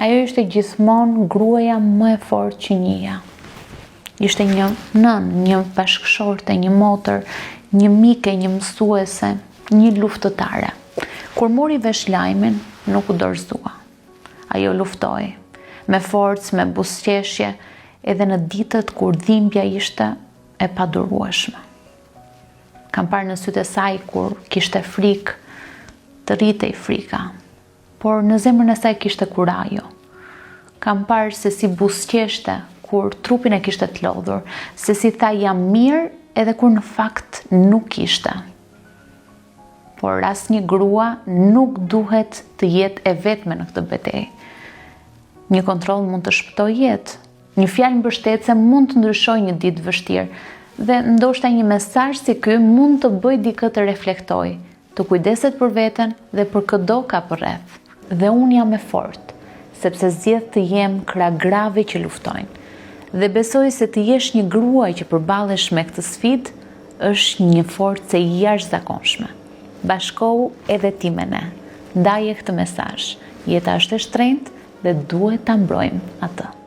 Ajo ishte gjithmonë gruaja më e fortë që njihja. Ishte një nën, një bashkëshorte, një motër, një mike, një mësuese, një luftëtare. Kur mori vesh lajmin, nuk u dorëzua. Ajo luftoi, me forcë, me buzëqeshje, edhe në ditët kur dhimbja ishte e padurueshme. Kam parë në sytë e saj kur kishte frikë, të rritej frika, por në zemrën e saj kishte kurajo. Kam parë se si buzëqeshte kur trupin e kishte të lodhur, se si tha jam mirë edhe kur në fakt nuk ishte. Por asnjë grua nuk duhet të jetë e vetme në këtë betejë. Një kontroll mund të shpëtojë jetë, një fjalë mbështetëse mund të ndryshojë një ditë vështirë, dhe ndoshta një mesazh si ky mund të bëjë dikë të reflektojë, të kujdeset për veten dhe për çdo ka përreth. Dhe unë jam e fortë, sepse zgjedh të jem krah grave që luftojnë. Dhe besoj se të jesh një gruaj që përballesh me këtë sfidë është një forcë e jashtëzakonshme. Bashkohu edhe ti me ne. Ndaje këtë mesazh. Jeta është e shtrenjtë dhe duhet ta mbrojmë atë.